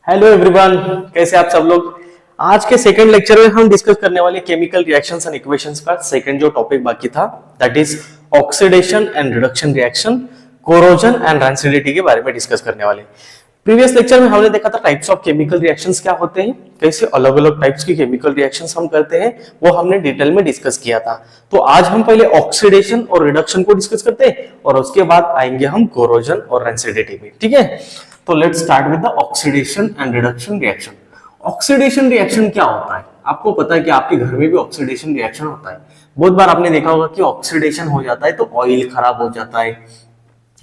Hello everyone, कैसे आप सब लोग। आज के सेकंड लेक्चर में हम डिस्कस करने वाले केमिकल रिएक्शंस एंड इक्वेशंस का सेकंड जो टॉपिक बाकी था that is oxidation and reduction reaction, corrosion and rancidity के बारे में डिस्कस करने वाले। प्रीवियस लेक्चर में हमने देखा था टाइप्स ऑफ केमिकल रिएक्शंस क्या होते हैं, कैसे अलग अलग टाइप्स की केमिकल रिएक्शंस हम करते हैं, वो हमने डिटेल में डिस्कस किया था। तो आज हम पहले ऑक्सीडेशन और रिडक्शन को डिस्कस करते हैं और उसके बाद आएंगे हम कोरोजन और रैंसिडिटी में। ठीक है, तो let's start with the oxidation and reduction reaction. Oxidation reaction क्या होता है? आपको पता है कि आपके घर में भी ऑक्सीडेशन रिएक्शन होता है। बहुत बार आपने देखा होगा कि ऑक्सीडेशन हो जाता है तो ऑयल खराब हो जाता है,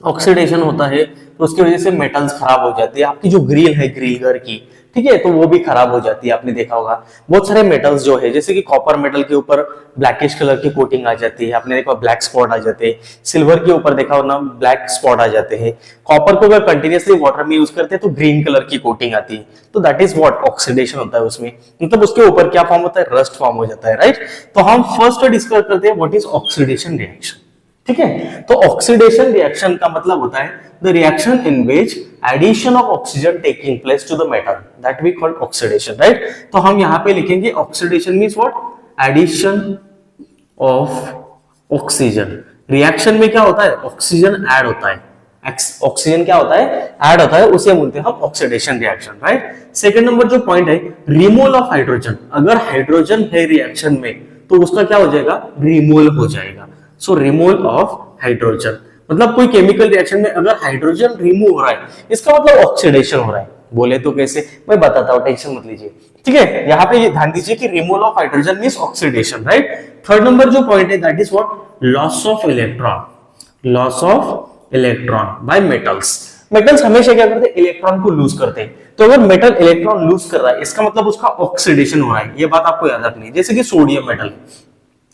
ऑक्सीडेशन होता है तो उसकी वजह से मेटल्स खराब हो जाती है, आपकी जो ग्रिल है ग्रिल घर की, ठीक है, तो वो भी खराब हो जाती है। आपने देखा होगा बहुत सारे मेटल्स जो है, जैसे कि कॉपर मेटल के ऊपर ब्लैकिश कलर की कोटिंग आ जाती है, आपने देखा ब्लैक स्पॉट आ जाते हैं। सिल्वर के ऊपर देखा होगा ब्लैक स्पॉट आ जाते हैं। कॉपर को अगर कंटिन्यूअसली वाटर में यूज करते हैं तो ग्रीन कलर की कोटिंग आती है, तो दैट इज व्हाट ऑक्सीडेशन होता है उसमें। मतलब उसके ऊपर क्या फॉर्म होता है? रस्ट फॉर्म हो जाता है, राइट। तो हम फर्स्ट डिस्कस करते हैं व्हाट इज ऑक्सीडेशन रिएक्शन। ठीक है, तो ऑक्सीडेशन रिएक्शन का मतलब होता है the reaction in which addition of oxygen taking place to the metal, that we called oxidation, right. तो हम यहां पे लिखेंगे oxidation means what? Addition of oxygen. Reaction में क्या होता है? ऑक्सीजन ऐड होता है, ऑक्सीजन क्या होता है? ऐड होता है, उसे बोलते हैं हम oxidation reaction, right. Second number जो पॉइंट है, रिमूवल ऑफ हाइड्रोजन। अगर हाइड्रोजन है रिएक्शन में तो उसका क्या हो जाएगा? रिमूवल हो जाएगा। सो रिमूवल ऑफ हाइड्रोजन मतलब कोई केमिकल रिएक्शन में अगर हाइड्रोजन रिमूव हो रहा है इसका मतलब ऑक्सीडेशन हो रहा है। बोले तो कैसे, मैं बताता हूं, टेंशन मत लीजिए। ठीक है, यहाँ पे ये ध्यान दीजिए कि removal of hydrogen means oxidation, right. Third number जो पॉइंट है that is what? Loss of electron. Loss of electron bye metals. Metals हमेशा क्या करते हैं? इलेक्ट्रॉन को लूज करते हैं। तो अगर मेटल इलेक्ट्रॉन लूज कर रहा है इसका मतलब उसका ऑक्सीडेशन हो रहा है, ये बात आपको याद रखनी है। जैसे कि सोडियम मेटल,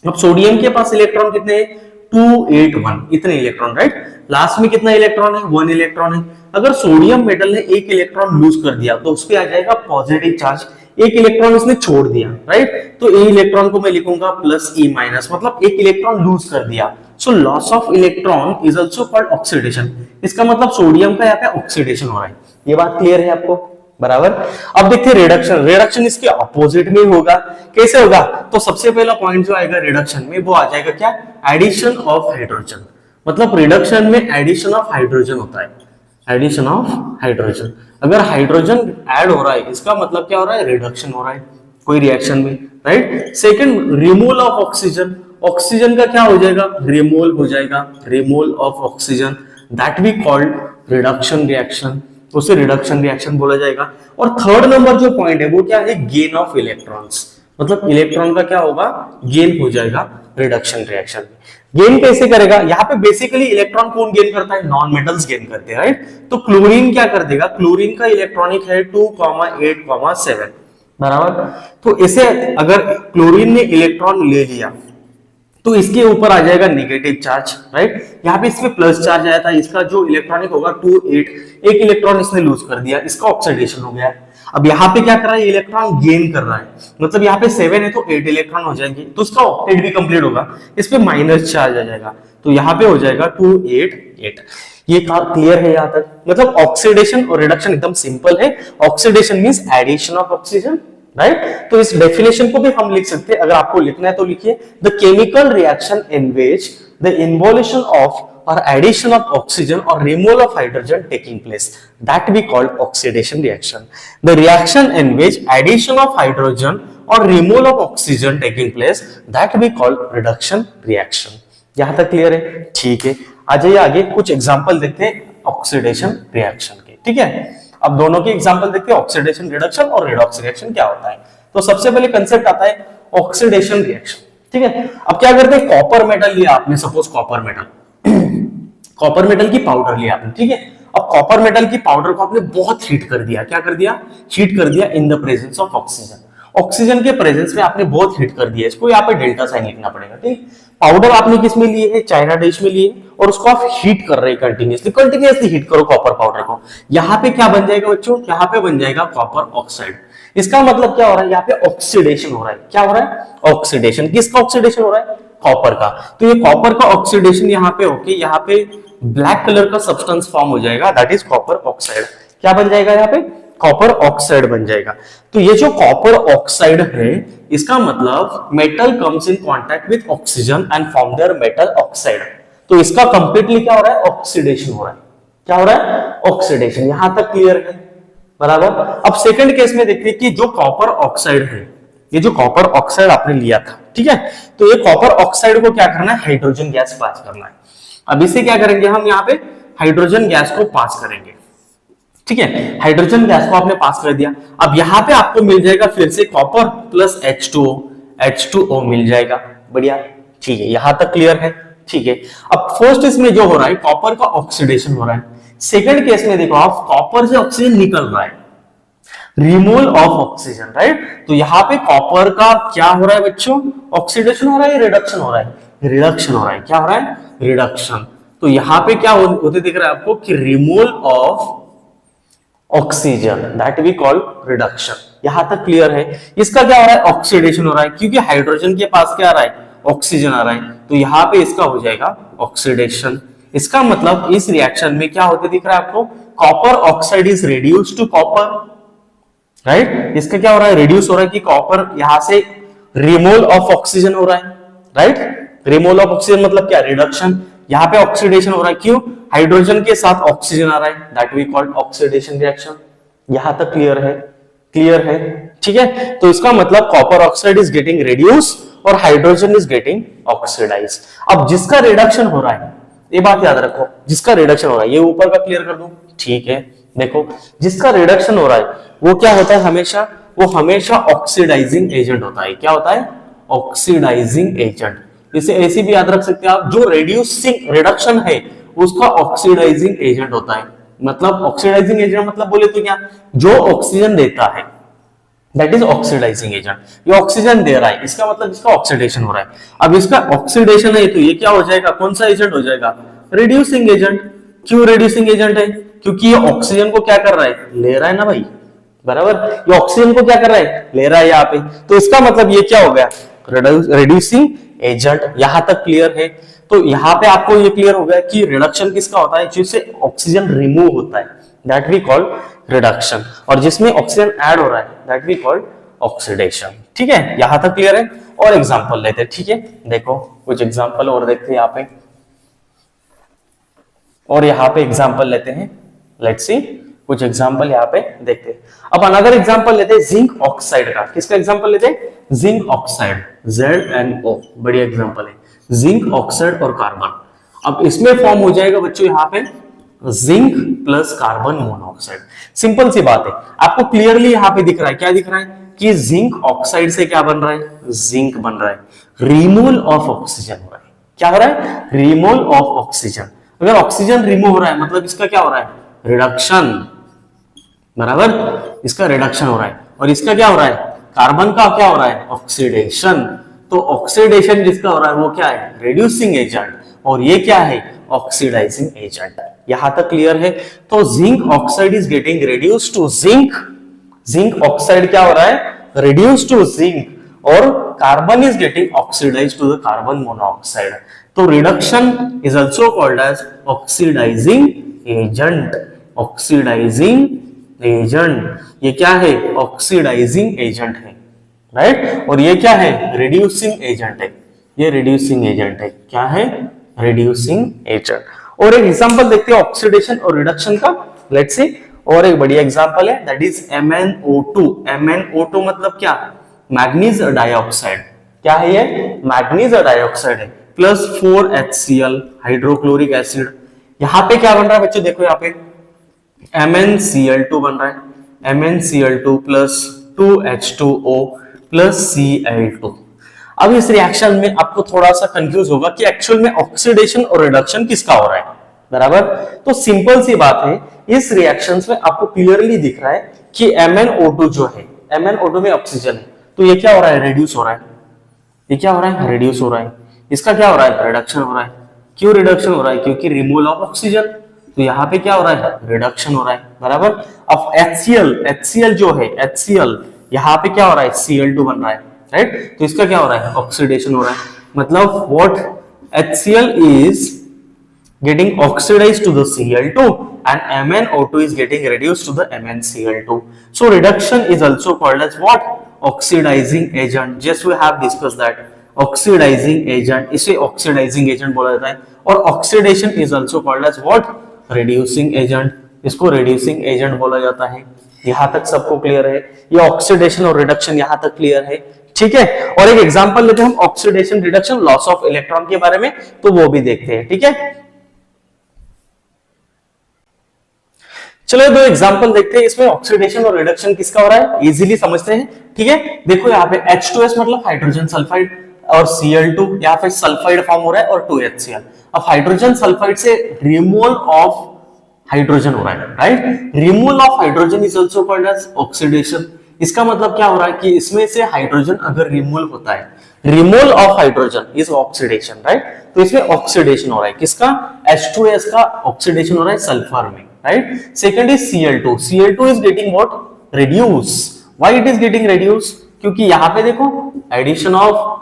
अब सोडियम के पास इलेक्ट्रॉन कितने हैं? 281, इतने इलेक्ट्रॉन, राइट। लास्ट में कितना इलेक्ट्रॉन है? 1 इलेक्ट्रॉन है। अगर सोडियम मेटल ने एक इलेक्ट्रॉन लूज कर दिया तो उस पे आ जाएगा पॉजिटिव चार्ज, एक इलेक्ट्रॉन इसने छोड़ दिया, राइट। तो ए इलेक्ट्रॉन को मैं लिखूंगा प्लस ई माइनस, मतलब एक इलेक्ट्रॉन लूज कर दिया। So loss of electron is also called oxidation. इसका मतलब सोडियम का यहाँ पे ऑक्सीडेशन हो रहा है। ये बात क्लियर है आपको? बराबर। अब देखते हैं रिडक्शन। रिडक्शन इसके अपोजिट में होगा। कैसे होगा? तो सबसे पहला पॉइंट जो आएगा रिडक्शन में वो आ जाएगा क्या? Addition of hydrogen. मतलब रिडक्शन में एडिशन ऑफ हाइड्रोजन होता है, एडिशन ऑफ हाइड्रोजन। अगर हाइड्रोजन ऐड हो रहा है इसका मतलब क्या हो रहा है? रिडक्शन हो रहा है कोई रिएक्शन में, right. Second, removal of oxygen. Oxygen का क्या हो जाएगा? रिमूवल हो जाएगा, removal of oxygen, that we called reduction reaction, उसे रिडक्शन रिएक्शन बोला जाएगा। और थर्ड नंबर जो पॉइंट है वो क्या है? Gain of electrons. मतलब इलेक्ट्रॉन का क्या होगा? गेन हो जाएगा रिडक्शन रिएक्शन में। गेन कैसे करेगा? यहाँ पे बेसिकली इलेक्ट्रॉन कौन गेन करता है? नॉन मेटल्स गेन करते हैं, राइट। तो क्लोरीन क्या कर देगा? क्लोरीन का इलेक्ट्रॉनिक है 2,8,7, बराबर। तो इसे अगर क्लोरीन ने इलेक्ट्रॉन ले लिया तो इसके ऊपर आ जाएगा नेगेटिव चार्ज, राइट। यहाँ पे इसमें प्लस चार्ज आया था, इसका जो इलेक्ट्रॉनिक होगा 2,8, एक इलेक्ट्रॉन इसने लूज कर दिया, इसका ऑक्सीडेशन हो गया। अब यहाँ पे क्या कर रहा है? इलेक्ट्रॉन गेन कर रहा है, मतलब यहाँ पे 7 है तो 8 इलेक्ट्रॉन हो जाएंगे, तो उसका ऑक्टेट भी कंप्लीट होगा, इस पे माइनस चार्ज आ जाएगा, तो यहाँ पे हो जाएगा 288। ये क्लियर है यहाँ तक? मतलब ऑक्सीडेशन और रिडक्शन एकदम सिंपल है। Oxidation means addition of oxygen, right. तो इस डेफिनेशन को भी हम लिख सकते हैं, अगर आपको लिखना है तो लिखिए the chemical reaction in which the involution of or addition of oxygen or removal of hydrogen taking place, that we call oxidation reaction. The reaction in which addition of hydrogen or removal of oxygen taking place, that we call reduction reaction. यहां तक clear है? ठीक है, आ जाइए आगे कुछ example देखते हैं ऑक्सीडेशन रिएक्शन के। ठीक है, अब दोनों के एग्जांपल देखते हैं, ऑक्सीडेशन रिडक्शन और रिडॉक्स रिएक्शन क्या होता है। तो सबसे पहले कंसेप्ट आता है ऑक्सीडेशन रिएक्शन। ठीक है, अब क्या करते हैं? कॉपर मेटल लिया आपने, suppose copper metal, copper metal की पाउडर लिया आपने, ठीक है। अब कॉपर मेटल की पाउडर को आपने बहुत हीट कर दिया, क्या कर दिया? हीट कर दिया in the presence of oxygen. Oxygen के प्रेजेंस में आपने बहुत हीट कर दिया, इसको यहाँ पे डेल्टा साइन लिखना पड़ेगा, ठीक। पाउडर आपने किस में लिए है? चाइना डिश में लिए, और उसको आप हीट कर रहे हैं कंटिन्यूअसली, कंटिन्यूअसली हीट करो कॉपर पाउडर को। यहाँ पे क्या बन जाएगा बच्चों? यहाँ पे बन जाएगा कॉपर ऑक्साइड। इसका मतलब क्या हो रहा है? यहाँ पे ऑक्सीडेशन हो रहा है। क्या हो रहा है? ऑक्सीडेशन। किसका ऑक्सीडेशन हो रहा है? कॉपर का। तो ये कॉपर का ऑक्सीडेशन यहाँ पे होके यहाँ पे ब्लैक कलर का सब्सटेंस फॉर्म हो जाएगा, दैट इज कॉपर ऑक्साइड। क्या बन जाएगा यहाँ पे? कॉपर ऑक्साइड बन जाएगा। तो ये जो कॉपर ऑक्साइड है, इसका मतलब metal comes in contact with oxygen and form their metal oxide. तो इसका कंप्लीटली क्या हो रहा है, ऑक्सीडेशन हो रहा है। क्या हो रहा है, ऑक्सीडेशन। यहां तक क्लियर है, बराबर। अब सेकंड केस में देखते हैं कि जो कॉपर ऑक्साइड है, ये जो कॉपर ऑक्साइड आपने लिया था, ठीक है, तो ये कॉपर ऑक्साइड को क्या करना है, हाइड्रोजन गैस पास करना है। अब इसे क्या करेंगे हम, यहाँ पे हाइड्रोजन गैस को पास करेंगे, ठीक है। हाइड्रोजन गैस को आपने पास कर दिया। अब यहाँ पे आपको मिल जाएगा फिर से कॉपर प्लस H2O मिल जाएगा। बढ़िया, ठीक है, यहां तक क्लियर है, ठीक है। अब फर्स्ट इसमें जो हो रहा है, कॉपर का ऑक्सीडेशन हो रहा है। सेकंड केस में देखो आप, कॉपर से ऑक्सीजन निकल रहा है, रिमूवल ऑफ ऑक्सीजन, राइट। तो यहाँ पे कॉपर का क्या हो रहा है बच्चों, ऑक्सीडेशन हो रहा है, रिडक्शन हो रहा है, रिडक्शन हो रहा है। क्या हो रहा है, रिडक्शन। तो यहाँ पे क्या होते दिख रहा है आपको कि removal of oxygen, that we call reduction. यहां तक क्लियर है। इसका क्या हो रहा है, ऑक्सीडेशन हो रहा है, क्योंकि हाइड्रोजन के पास क्या आ रहा है, ऑक्सीजन आ रहा है। तो यहाँ पे इसका हो जाएगा ऑक्सीडेशन। इसका मतलब इस रिएक्शन में क्या होते दिख रहा है आपको, copper oxide is reduce to copper, right. इसका क्या हो रहा है, रिड्यूस हो रहा है कि कॉपर यहां से रिमूवल ऑफ ऑक्सीजन हो रहा है, राइट। रिमूवल ऑफ ऑक्सीजन मतलब क्या, रिडक्शन। यहाँ पे ऑक्सीडेशन हो रहा है, क्यों, हाइड्रोजन के साथ ऑक्सीजन आ रहा है, that we called oxidation reaction. यहां तक क्लियर है, क्लियर है, ठीक है। तो इसका मतलब copper oxide is getting reduce और हाइड्रोजन इज गेटिंग ऑक्सीडाइज। अब जिसका रिडक्शन हो रहा है, ये बात याद रखो, जिसका रिडक्शन हो रहा है, ये ऊपर का क्लियर कर दूं, ठीक है। देखो, जिसका रिडक्शन हो रहा है वो क्या होता है, हमेशा वो हमेशा ऑक्सीडाइजिंग एजेंट होता है। क्या होता है, ऑक्सीडाइजिंग एजेंट। इसे ऐसे भी याद रख सकते हैं आप, जो रिड्यूसिंग रिडक्शन है उसका ऑक्सीडाइजिंग एजेंट होता है। मतलब ऑक्सीडाइजिंग एजेंट मतलब बोले तो क्या, जो ऑक्सीजन देता है, दैट इज ऑक्सीडाइजिंग एजेंट। ये ऑक्सीजन दे रहा है, इसका मतलब इसका ऑक्सीडेशन हो रहा है। अब इसका ऑक्सीडेशन है तो ये क्या हो जाएगा, कौन सा एजेंट हो जाएगा, रिड्यूसिंग एजेंट। क्यों रिड्यूसिंग एजेंट है, क्योंकि ये ऑक्सीजन को क्या कर रहा है, ले रहा है ना भाई, बराबर। ये ऑक्सीजन को क्या कर रहा है, ले रहा है यहाँ पे। तो इसका मतलब ये क्या हो गया, रिड्यूसिंग एजेंट। यहां तक क्लियर है। तो यहां पे आपको ये क्लियर हो गया कि रिडक्शन किसका होता है, जिससे ऑक्सीजन रिमूव होता है, दैट वी कॉल रिडक्शन। और जिसमें ऑक्सीजन ऐड हो रहा है, दैट वी कॉल ऑक्सीडेशन। ठीक है, यहां तक क्लियर है। और एग्जांपल लेते हैं, ठीक है। देखो कुछ एग्जांपल और देखते हैं यहाँ पे, और यहाँ पे एग्जांपल लेते हैं। लेट्स सी, कुछ एग्जांपल यहाँ पे देखते हैं। अब अनदर एग्जांपल लेते हैं जिंक ऑक्साइड का। किसका एग्जांपल लेते हैं, जिंक ऑक्साइड, ZnO, बढ़िया एग्जांपल है। जिंक ऑक्साइड और कार्बन। अब इसमें फॉर्म हो जाएगा बच्चों यहाँ पे zinc plus carbon monoxide. Simple सी बात है, आपको क्लियरली यहाँ पे दिख रहा है, क्या दिख रहा है कि जिंक ऑक्साइड से क्या बन रहा है, जिंक बन रहा है। रिमूवल ऑफ ऑक्सीजन हो रहा है। क्या हो रहा है, रिमूवल ऑफ ऑक्सीजन। अगर ऑक्सीजन रिमूव हो रहा है मतलब इसका क्या हो रहा है, रिडक्शन, बराबर। इसका रिडक्शन हो रहा है। और इसका क्या हो रहा है, कार्बन का क्या हो रहा है, ऑक्सीडेशन। तो ऑक्सीडेशन जिसका हो रहा है वो क्या है, रिड्यूसिंग एजेंट, और ये क्या है, ऑक्सीडाइजिंग एजेंट। यहां तक क्लियर है। तो zinc oxide is getting reduce to zinc, zinc oxide क्या हो रहा है, रिड्यूस टू जिंक, और carbon is getting oxidise to the carbon monoxide. तो reduction is also called as oxidising agent, oxidising agent. ये क्या है, ऑक्सीडाइजिंग एजेंट है, राइट। और ये क्या है, रिड्यूसिंग एजेंट है। ये रिड्यूसिंग एजेंट है, क्या है, रिड्यूसिंग एजेंट। और एक एग्जांपल देखते हैं ऑक्सीडेशन और रिडक्शन का, लेट्स सी। और एक बढ़िया एग्जांपल है, दैट इज MnO2। MnO2 मतलब क्या, मैग्नीज डाइऑक्साइड। क्या है ये, मैग्नीज डाइऑक्साइड है, प्लस 4HCl हाइड्रोक्लोरिक एसिड। यहां पे क्या बन रहा है बच्चों, देखो यहाँ पे MnCl2 बन रहा है। MnCl2 plus 2H2O plus Cl2। अब इस रिएक्शन में आपको थोड़ा सा कंफ्यूज होगा कि एक्चुअल में ऑक्सीडेशन और रिडक्शन किसका हो रहा है, बराबर। तो सिंपल सी बात है, इस रिएक्शन में आपको क्लियरली दिख रहा है कि MnO2 जो है, MnO2 में ऑक्सीजन है, तो ये क्या हो रहा है, रिड्यूस हो रहा है। ये क्या हो रहा है, रिड्यूस हो रहा है। इसका क्या हो रहा है, रिडक्शन हो रहा है। क्यों रिडक्शन हो रहा है, क्योंकि रिमूवल ऑफ ऑक्सीजन। तो यहाँ पे क्या हो रहा है, रिडक्शन हो रहा है, बराबर। अब HCl जो है, HCl यहाँ पे क्या हो रहा है, Cl2 बन रहा है, राइट। तो इसका क्या हो रहा है, ऑक्सीडेशन हो रहा है। मतलब what HCl is getting oxidized to the Cl2 and MnO2 is getting reduced to the MnCl2. So reduction is also called as what? Oxidizing agent. Just we have discussed that oxidizing agent, इसे oxidizing agent बोला जाता है. और oxidation is also called as what? Reducing agent. इसको reducing agent बोला जाता है. यहां तक सबको क्लियर है? ये ऑक्सीडेशन और रिडक्शन यहां तक क्लियर है. ठीक है. और एक एग्जांपल लेते हैं हम oxidation reduction loss of electron के बारे में, तो वो भी देखते हैं. ठीक है. चलो दो एग्जांपल देखते हैं. इसमें ऑक्सीडेशन और रिडक्शन किसका हो रहा है, इजीली समझते हैं. ठीक है. देखो यहाँ पे H2S मतलब हाइड्रोजन सल्फाइड और Cl2, यहाँ पे सल्फाइड फॉर्म हो रहा है और 2HCl. अब हाइड्रोजन सल्फाइड से रिमूवल ऑफ हाइड्रोजन हो रहा है, right. Removal of hydrogen is also called as oxidation. इसका मतलब क्या हो रहा है कि इसमें से हाइड्रोजन अगर रिमूवल होता है, removal of hydrogen is oxidation, right. तो इसमें ऑक्सीडेशन हो रहा है किसका, H2S का ऑक्सीडेशन हो रहा है सल्फर में, right. Second is Cl2. Cl2 is getting what, reduce. Why it is getting reduce, क्योंकि यहां पे देखो addition of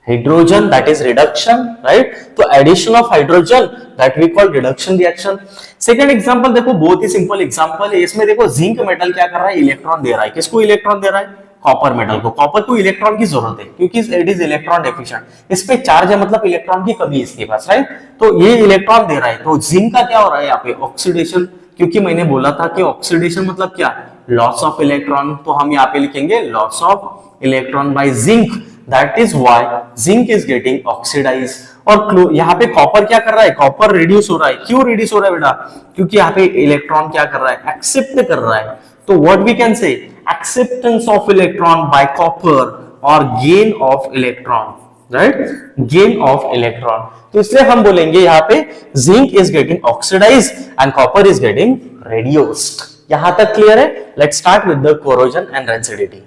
hydrogen, that is reduction, right. तो addition of hydrogen that we call reduction reaction. Second example देखो, बहुत ही simple example है. इसमें देखो जिंक मेटल क्या कर रहा है, इलेक्ट्रॉन दे रहा है. किसको इलेक्ट्रॉन दे रहा है, कॉपर मेटल को. कॉपर को इलेक्ट्रॉन की जरूरत है क्योंकि इट इज इलेक्ट्रॉन डेफिशिएंट. इस पे चार्ज है मतलब इलेक्ट्रॉन की कमी है इसके पास, राइट. तो ये इलेक्ट्रॉन दे रहा है. तो जिंक का क्या हो रहा है यहाँ पे, ऑक्सीडेशन. क्योंकि मैंने बोला था कि ऑक्सीडेशन मतलब क्या, लॉस ऑफ इलेक्ट्रॉन. तो हम यहाँ पे लिखेंगे loss of electron by zinc. That is why zinc is getting oxidised. और यहाँ पे कॉपर क्या कर रहा है, कॉपर रिड्यूस हो रहा है. क्यों रिड्यूस हो रहा है बेटा, क्योंकि यहाँ पे इलेक्ट्रॉन क्या कर रहा है, एक्सेप्ट कर रहा है. तो what we can say, acceptance of electron by copper और gain of electron, right. Gain of electron. तो इसलिए हम बोलेंगे यहाँ पे zinc is getting oxidised and copper is getting reduced. यहां तक क्लियर है. Let's start with the corrosion and rancidity.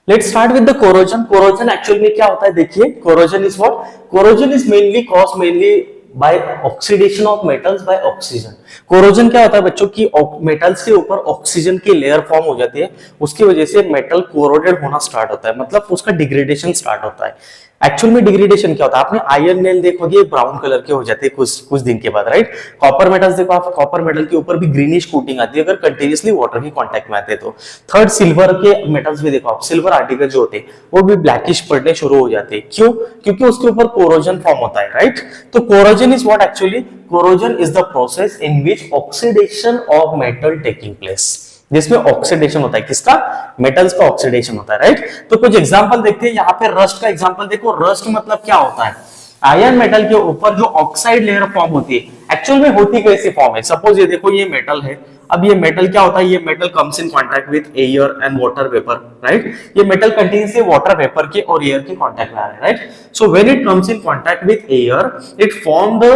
Let's start with the corrosion. Corrosion actually में क्या होता है, देखिए corrosion is what? Corrosion is mainly caused mainly by oxidation of metals by oxygen. Corrosion क्या होता है बच्चों की, मेटल्स के ऊपर ऑक्सीजन की लेयर फॉर्म हो जाती है, उसकी वजह से मेटल कोरोडेड होना स्टार्ट होता है, मतलब उसका डिग्रेडेशन स्टार्ट होता है. एक्चुअल में डिग्रेडेशन क्या होता है, आपने आयरन नेल देखोगे ब्राउन कलर के हो जाते हैं कुछ दिन के बाद, राइट. कॉपर मेटल्स देखो आप, कॉपर मेटल के ऊपर भी ग्रीनिश कोटिंग आती है अगर कंटिन्यूअसली वाटर के कांटेक्ट में आते हैं तो. थर्ड सिल्वर के मेटल्स भी देखो आप, सिल्वर आर्टिकल जो होते हैं वो भी ब्लैकिश पड़ने शुरू हो जाते हैं. क्यों, क्योंकि उसके ऊपर कोरोजन फॉर्म होता है, राइट. तो corrosion is what actually, corrosion is the process in which oxidation of metal taking place, जिसमें ऑक्सीडेशन होता है किसका, मेटल्स का ऑक्सीडेशन होता है, राइट. तो कुछ एग्जांपल देखते हैं. यहाँ पे रस्ट का एग्जांपल देखो. रस्ट मतलब क्या होता है, आयरन मेटल के ऊपर जो ऑक्साइड लेयर फॉर्म होती है, एक्चुअल में होती कैसे फॉर्म है. सपोज ये देखो ये मेटल है. अब ये मेटल क्या होता है, ये metal comes in contact with air and water vapour, right. ये मेटल कंटेन्स वाटर वेपर के और एयर के कांटेक्ट में आ रहा है, right. So when it comes in contact with air, it form the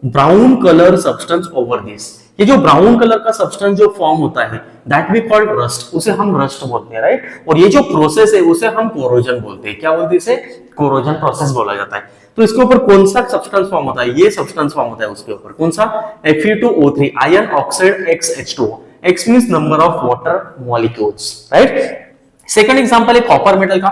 brown colour substance over this. ये जो brown colour का सब्सटेंस जो फॉर्म होता है दैट वी कॉल्ड रस्ट, उसे हम रस्ट बोलते हैं, राइट. और ये जो प्रोसेस है उसे हम कोरोजन बोलते हैं. क्या बोलते हैं इसे, कोरोजन प्रोसेस बोला जाता है. तो इसके ऊपर कौन सा सब्सटेंस फॉर्म होता है, ये सब्सटेंस फॉर्म होता है उसके ऊपर. कौन सा, Fe2O3 iron oxide XH2O. X means number of water molecules, right. Second example है कॉपर मेटल का.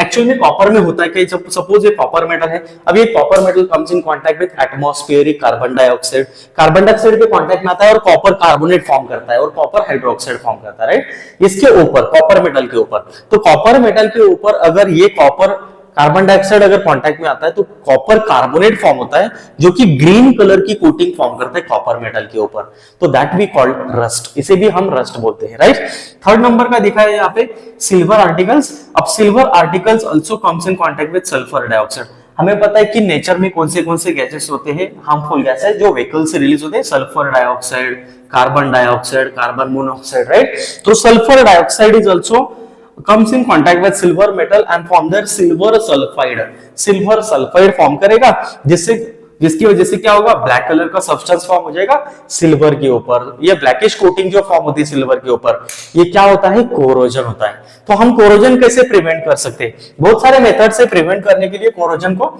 एक्चुअली में कॉपर में होता है कि सपोज ये कॉपर मेटल है. अब ये copper metal comes in contact with atmospheric carbon dioxide. Carbon dioxide के कांटेक्ट में आता है और कॉपर कार्बोनेट फॉर्म करता है और कॉपर हाइड्रोक्साइड फॉर्म करता है, राइट. इसके ऊपर कॉपर मेटल के ऊपर, तो कॉपर मेटल के ऊपर अगर ये कॉपर कार्बन डाइऑक्साइड अगर कांटेक्ट में आता है तो कॉपर कार्बोनेट फॉर्म होता है जो कि ग्रीन कलर की कोटिंग फॉर्म करता है कॉपर मेटल के ऊपर. तो दैट वी कॉल्ड रस्ट. इसे भी हम रस्ट बोलते हैं, राइट. थर्ड नंबर का दिखा है यहाँ पे सिल्वर आर्टिकल्स. अब silver articles also comes in contact with sulphur dioxide. हमें पता है कि नेचर में कौन से गैसेस होते हैं, हार्मफुल गैसेस जो व्हीकल से रिलीज होते हैं, sulphur dioxide, carbon dioxide, carbon monoxide, right. तो sulphur dioxide is also comes in contact with silver metal and form their silver sulfide. Silver sulphide form करेगा जिसकी वजह से क्या होगा, ब्लैक कलर का सब्सटेंस फॉर्म हो जाएगा सिल्वर के ऊपर. ये ब्लैकिश कोटिंग जो फॉर्म होती है सिल्वर के ऊपर, ये क्या होता है, कोरोजन होता है. तो हम कोरोजन कैसे प्रिवेंट कर सकते हैं, बहुत सारे मेथड से प्रिवेंट करने के लिए कोरोजन को.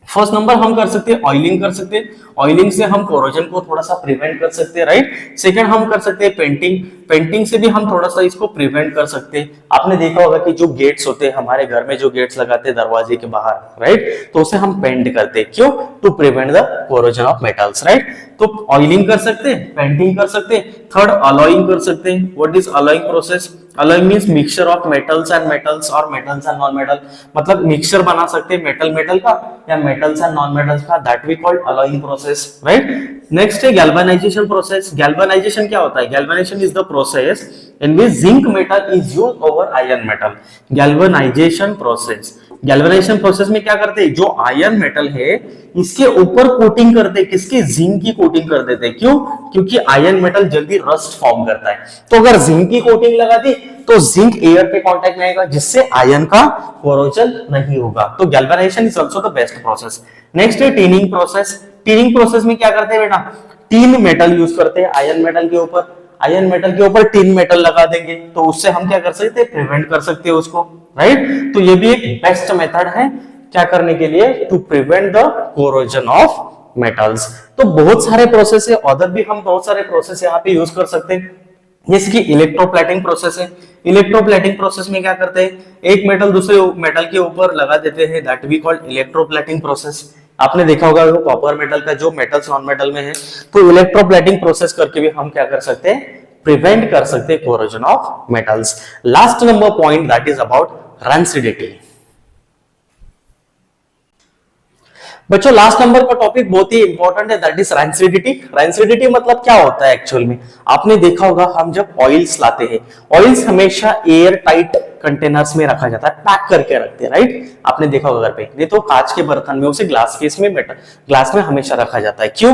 फर्स्ट नंबर हम कर सकते हैं ऑयलिंग कर सकते हैं. ऑयलिंग से हम कोरोजन को थोड़ा सा प्रिवेंट कर सकते हैं, राइट. सेकंड हम कर सकते हैं पेंटिंग. पेंटिंग से भी हम थोड़ा सा इसको प्रिवेंट कर सकते हैं। आपने देखा होगा कि जो गेट्स होते हैं हमारे घर में, जो गेट्स लगाते हैं दरवाजे के बाहर, राइट, तो उसे हम पेंट करते हैं, क्यों? To prevent the corrosion of metals, right. तो ऑयलिंग कर सकते हैं, पेंटिंग कर सकते हैं। थर्ड, अलॉइंग कर सकते हैं। What is alloying process? Alloying means mixture of metals and metals और मेटल्स एंड नॉन मेटल, मतलब मिक्सचर बना सकते हैं मेटल मेटल का या मेटल्स एंड नॉन मेटल्स का, that we called alloying process, right. Next है गैल्वेनाइजेशन प्रोसेस। गैल्वेनाइजेशन क्या होता है? Galvanisation is the process in which zinc metal is used over iron metal. Galvanisation process, galvanisation process में क्या करते हैं? जो आयरन मेटल है इसके ऊपर कोटिंग करते हैं, किसकी? जिंक की कोटिंग कर देते हैं। क्यों? क्योंकि आयरन मेटल जल्दी रस्ट फॉर्म करता है, तो अगर जिंक की कोटिंग लगा दी तो जिंक एयर के कांटेक्ट में आएगा, जिससे आयरन का कोरोजन नहीं होगा। तो galvanisation is also the best process. Next है टीनिंग प्रोसेस। टीनिंग प्रोसेस में क्या करते हैं बेटा? टीन मेटल यूज करते हैं आयरन मेटल के ऊपर, आयरन मेटल के ऊपर टिन मेटल लगा देंगे, तो उससे हम क्या कर सकते हैं? प्रिवेंट कर सकते हैं उसको, राइट। तो ये भी एक बेस्ट मेथड है क्या करने के लिए? To prevent the corrosion of metals. तो बहुत सारे प्रोसेस है, अदर भी हम बहुत सारे प्रोसेस यहाँ पे यूज कर सकते हैं, जैसे कि इलेक्ट्रोप्लेटिंग प्रोसेस है। इलेक्ट्रोप्लेटिंग प्रोसेस में क्या करते हैं? एक मेटल दूसरे मेटल के ऊपर लगा देते हैं, that we called electroplating process. आपने देखा होगा वो कॉपर मेटल का जो मेटल्स नॉन मेटल में है, तो इलेक्ट्रोप्लेटिंग प्रोसेस करके भी हम क्या कर सकते हैं? प्रिवेंट कर सकते हैं corrosion of metals. Last number point that is about rancidity. बच्चों लास्ट नंबर का टॉपिक बहुत ही इंपॉर्टेंट है, दैट इज रैंसिडिटी। रैंसिडिटी मतलब क्या होता है एक्चुअल में? आपने देखा होगा हम जब ऑयल्स लाते हैं, ऑयल्स हमेशा एयर टाइट कंटेनर्स में रखा जाता है, पैक करके रखते हैं, राइट। आपने देखा होगा घर पे, नहीं तो कांच के बर्तन में, उसे ग्लास केस में, ग्लास में हमेशा रखा जाता है। क्यों?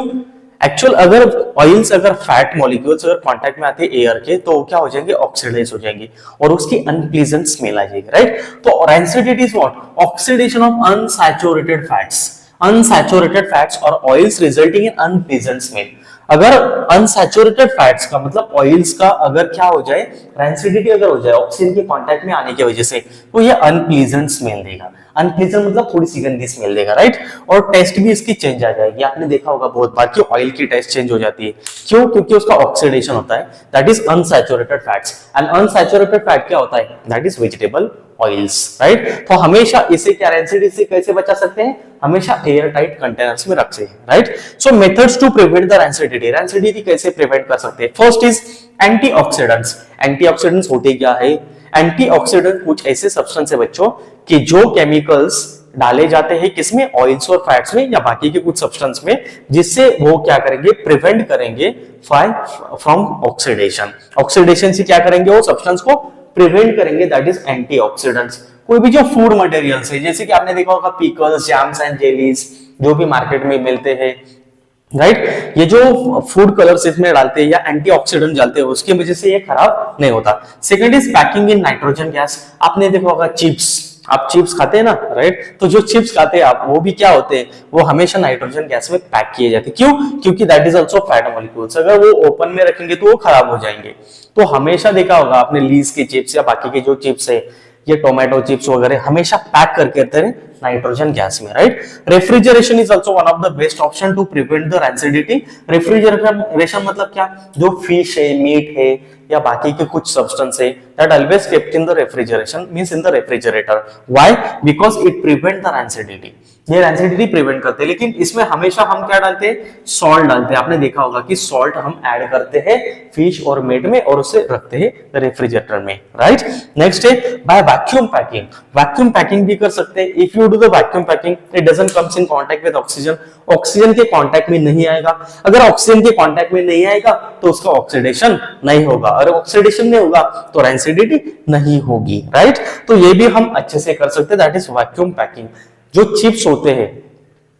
एक्चुअल अगर ऑयल्स, अगर फैट मॉलिक्यूल्स अगर कांटेक्ट में आते हैं एयर के, तो क्या हो जाएंगे? ऑक्सीडाइज हो जाएंगे और उसकी अनप्लीजेंट स्मेल आ जाएगी, राइट। तो rancidity is what? Oxidation of unsaturated fats, unsaturated fats or oils resulting in unpleasant smell। अगर अनसैचुरेटेड फैट्स का मतलब ऑयल्स का अगर क्या हो जाए, रैंसिडिटी अगर हो जाए ऑक्सीजन के कांटेक्ट में आने की वजह से, तो ये अनप्लीजेंट स्मेल देगा। अनप्लीजेंट मतलब थोड़ी सी गंदी स्मेल देगा, राइट। और टेस्ट भी इसकी चेंज आ जाएगी। आपने देखा होगा बहुत बार कि ऑयल की टेस्ट चेंज हो जाती है। क्यों? क्योंकि उसका ऑक्सीडेशन होता है, that is unsaturated fats. And unsaturated fat क्या होता है? That is vegetable oils, right. तो हमेशा इसे क्या, रैंसिडिटी से कैसे बचा सकते हैं? हमेशा एयर टाइट कंटेनर्स में रख सकते हैं, right. So methods to prevent the rancidity. Rancidity कैसे प्रिवेंट कर सकते हैं? First is antioxidants. एंटीऑक्सीडेंट्स होते क्या है? एंटीऑक्सीडेंट कुछ ऐसे सब्सटेंस है बच्चों कि जो केमिकल्स डाले जाते हैं किसमें? ऑयल्स और फैट्स में या बाकी के कुछ सब्सटेंस में, जिससे वो क्या करेंगे? प्रिवेंट करेंगे फ्रॉम ऑक्सीडेशन। ऑक्सीडेशन से क्या करेंगे? वो सब्सटेंस को प्रिवेंट करेंगे, दैट इज एंटीऑक्सीडेंट्स। कोई भी जो फूड मटेरियल्स है, जैसे कि आपने देखा होगा पिकल्स, जैम्स एंड जेलीज जो भी मार्केट में मिलते हैं, राइट, ये जो फूड कलर्स इसमें डालते हैं या एंटीऑक्सीडेंट डालते हैं, उसकी वजह से ये खराब नहीं होता। Second is packing in nitrogen gas. आपने देखा होगा चिप्स, आप चिप्स खाते हैं ना, राइट, तो जो चिप्स खाते हैं आप, वो भी क्या होते हैं? वो हमेशा नाइट्रोजन गैस में पैक किए जाते हैं। क्यों? क्योंकि that is also fat molecules. अगर वो ओपन में रखेंगे तो वो खराब हो जाएंगे। तो हमेशा देखा होगा आपने लीज के चिप्स या बाकी के जो चिप्स है, ये टोमेटो चिप्स वगैरह, हमेशा पैक करके रखते हैं नाइट्रोजन गैस में, right. Refrigeration is also one of the best option to prevent the rancidity. Refrigeration मतलब क्या? जो फिश है, मीट है या बाकी के कुछ सब्सटेंस है, that always kept in the refrigeration, means in the refrigerator. Why? Because it prevent the rancidity. ये रैंसिडिटी प्रिवेंट करते हैं। लेकिन इसमें हमेशा हम क्या डालते हैं? सॉल्ट डालते हैं। आपने देखा होगा कि सॉल्ट हम ऐड करते हैं फिश और मीट में और उसे रखते हैं रेफ्रिजरेटर में, राइट। नेक्स्ट है by vacuum packing. Vacuum packing भी कर सकते हैं। If you do the vacuum packing, it doesn't comes in contact with oxygen. Oxygen के कांटेक्ट में नहीं आएगा। अगर ऑक्सीजन के कांटेक्ट में नहीं आएगा तो उसका ऑक्सीडेशन नहीं होगा, और ऑक्सीडेशन नहीं होगा तो रैंसिडिटी नहीं होगी, राइट। तो ये भी हम अच्छे से कर सकते हैं, दैट इज वैक्यूम पैकिंग। जो चिप्स होते हैं,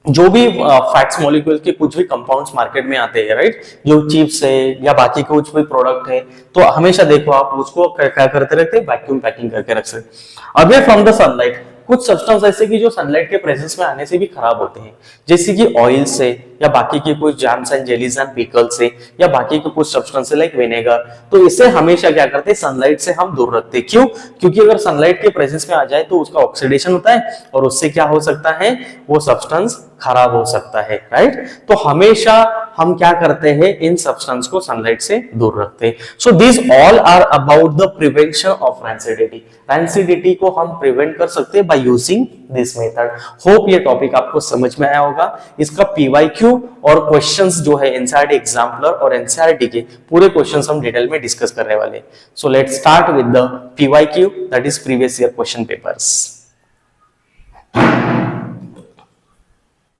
जो भी फैट्स मॉलिक्यूल के कुछ भी कंपाउंड्स मार्केट में आते हैं, राइट, जो चिप्स है या बाकी कुछ भी प्रोडक्ट है, तो हमेशा देखो आप उसको क्या करते रहते हैं? वैक्यूम पैकिंग करके रख सकते। Away from the sunlight. कुछ सब्सटेंस ऐसे कि जो सनलाइट के प्रेजेंस में आने से भी खराब होते हैं, जैसे कि ऑयल्स है या बाकी के कुछ jams and jellies and pickle से या बाकी के कुछ सब्सटेंस लाइक विनेगर, तो इसे हमेशा क्या करते हैं, सनलाइट से हम दूर रखते हैं। क्यों? क्योंकि अगर सनलाइट के प्रेजेंस में आ जाए तो उसका ऑक्सीडेशन होता है और उससे क्या हो सकता है, वो सब्सटेंस खराब हो सकता है, राइट। तो हमेशा हम क्या करते हैं, इन सब्सटेंस को सनलाइट से दूर रखते हैं। So this all are about the prevention of rancidity. Rancidity को हम प्रिवेंट कर सकते हैं by using this method. Hope ये टॉपिक आपको समझ में आया होगा। इसका पीवाईक्यू और क्वेश्चंस जो है एनसीईआरटी एग्जाम्पलर और एनसीईआरटी के पूरे क्वेश्चंस हम डिटेल में डिस्कस करने वाले। So let's start with the PYQ, that is previous year question papers.